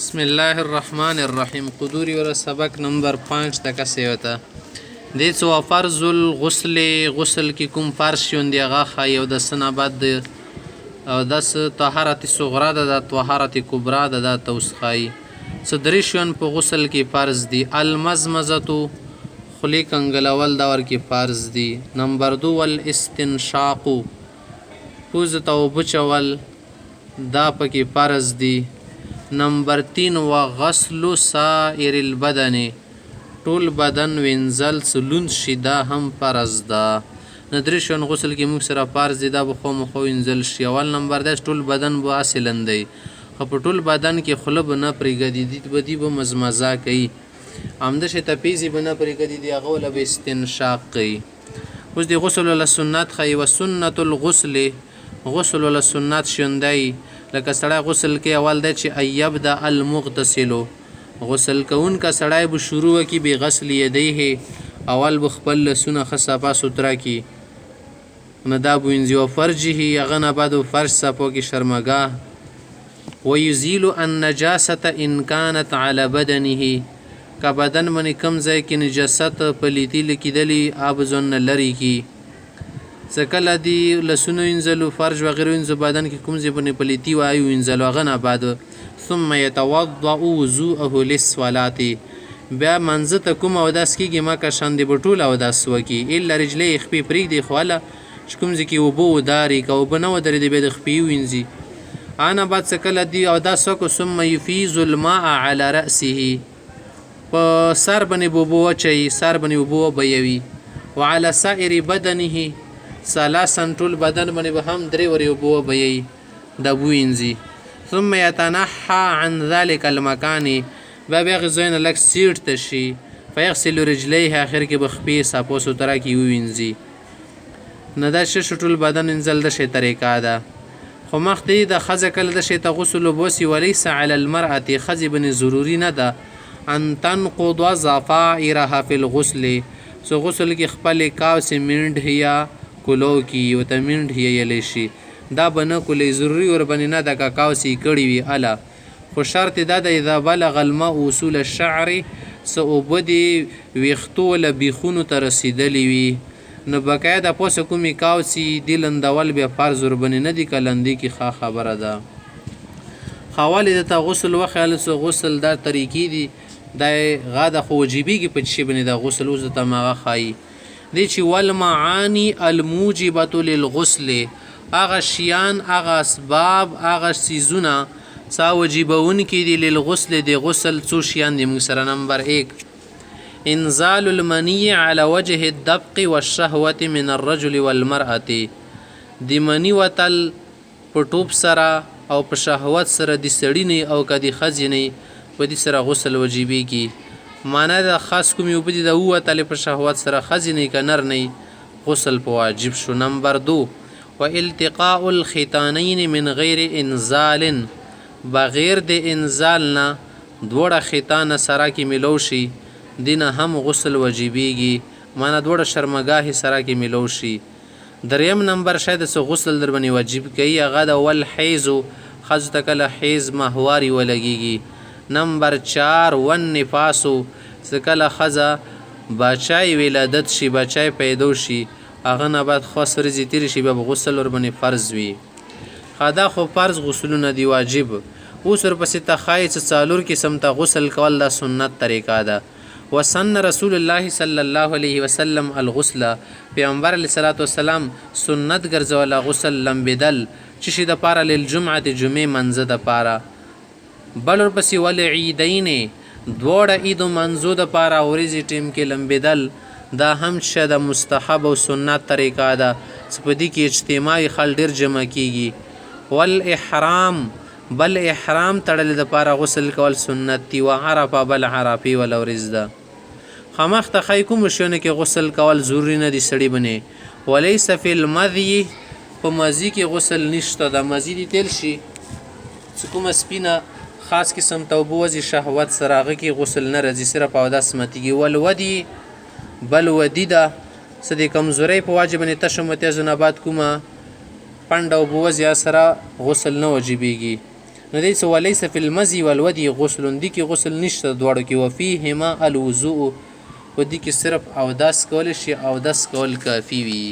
بسم الله الرحمن الرحیم قدوری ور سبق نمبر 5 تک سیوتا د څو فرض غسل کی کوم فرض شون دی هغه خای او د سنه بعد او د طهارت صغرا د طهارت کبرا د توسخای صدری شون په غسل کی فرض دی المزمزتو خلی کنګلول دا ور کی فرض دی نمبر 2 والاستنشاق پوز تو بچول دا پکې فرض دی نمبر 3 وغسل سائر البدن ټول بدن وینځل سلون شدا هم فرض ده ندرشون غسل کې موږ سره فرض دي دا بخو مخو وینځل شي اول نمبر ده ټول بدن بو اصلندي په ټول بدن کې خلب نه پرېګدي دي بدی به مزمزه کوي امده شه تپیزي بنه پرېګدي دی هغه ول به استنشاق کوي اوس دی غسل له سنت خي و سنت الغسل غسل له سنت شوندای لکه سړی غسل کې اول دی چې ایبدا المغتسل غسل کون کا سړی به شروع کی به غسل یدیه اول بخپل لسونه خصابه سترا کی ندا بوینځي او فرجه هغه نه بعد فرج صفو کی شرمګاه ويزيل النجاسه ان كانت على بدنه کا بدن من کم ځای کې نجاست پلیتی لیکدلی اب زن لری کی سکل دی لسونو انزلو فرج وغیره انزو بدن کې کوم ځای باندې پلیتی وایو انزلو غنا بعد ثم يتوضا وضوءه للصلاه بیا منځ ته کوم او داس کېږي ما کا شان دی بټول او داس وکي الا رجلې خپې پرېږ دی خواله کوم ځای کې وبو داري کو بنو درې دی به خپې وینځي انا بعد سکل دی او داس وکو ثم يفيز الماء على راسه په سر باندې بوبو چي سر باندې وبو بيوي وعلى سائر بدنه ثلاثن ټول بدن باندې به هم درې ورې وبو بيي د بوینځي ثم يتنحى عن ذلك المكان بیا غزوین لک سیټ تشي فيغسل رجليه اخر کې بخپي صاپو سترا کې وینځي نه دا شټول بدن انزل د شي طریقه ده خو مخدي د خزه کله د شي ته غسل وبوسي وليس على المرأه خزبن ضروري نه ده ان تنقض ظفائرها في الغسل سو غسل کې خپل کاو سي منډ هيا کولو کی او تمنډ هي شي دا بنه کولې ضروري ور باندې نه د کاکاو سي کړي وی الا خو شرط دا د اذا بلغ الماء اصول الشعر سوبدي ويختول بخونو ته رسیدلی وی نو بقاعده پوس کومي کاو سي دلندول به فرض ور باندې نه دي کلندي کی خبره ده حواله د غسل وخل سو غسل دا طریقې دي د غاده خو واجبي کی په شی باندې د غسل وز ته ما خای دی چې والمعانی الموجبه للغسل اغه شیان اغه اسباب اغه سيزونه سا واجبون کې دی للغسل دی غسل څو شیان دی موږ سره نمبر 1 انزال المني على وجه الدبق والشهوه من الرجل والمراه دی منی وتل پټوب سره او په شهوت سره دی سړی نه او کدي خزینه په دې سره غسل واجبي کی معنی د خاص کوم یو بدی د وته په شهوت سره خزینه ک نر نه غسل په واجب شو نمبر 2 والتقاء الختانين من غیر انزال بغیر د انزال نه دوړه ختان سره کی ملوشي دینه هم غسل واجبېږي معنی دوړه شرمګاه سره کی ملوشي دریم نمبر شاید سو غسل در باندې واجب کوي هغه د ول حیز خذ تکل حیز ماهواری ولګيږي نمبر 4 ون نفاسو سکل خزا بچای ولادت شي بچای پیدا شي اغه نه بعد خاص رزي تیر شي به غسل ور باندې فرض وي خدا خو فرض غسلونه دی واجب اوس ور پسې تخای چې څالور کې سمته غسل کول د سنت طریقه ده وسن رسول الله صلی الله علیه وسلم الغسل پیغمبر علیه الصلاۃ والسلام سنت ګرځول غسل لمبدل چې شي د پاره للجمعه جمعه منځ د پاره بل ورپسې ول عیدین دوړه عید منځو د پاره اوريزي ټیم کې لمبدل دا هم شد مستحب او سنت طریقه ده سپدی کې اجتماعي خل ډیر جمع کیږي والاحرام بل احرام تړل د پاره غسل کول سنت دی وعرفه بل عرفي ول اوريز ده خمخ ته خی کوم شونه کې غسل کول ضروری نه دي سړی بنه وليس فی المذی په مزی کې غسل نشته د مزید تل شي کوم سپینه خاص قسم توبوزي شهوت سراغه کې غسل نه رځي صرف او د سمتيږي ول ودی بل ودی دا سدي کمزوري په واجب نه تشمته زنابات کومه پند او بوزي سره غسل نه واجبېږي نو دی څه ولیس فی المزی والودی غسل دی کې غسل نشته دواړو کې وفیهما الوضوء په دې کې صرف اودس کول شي اودس کول کافي وي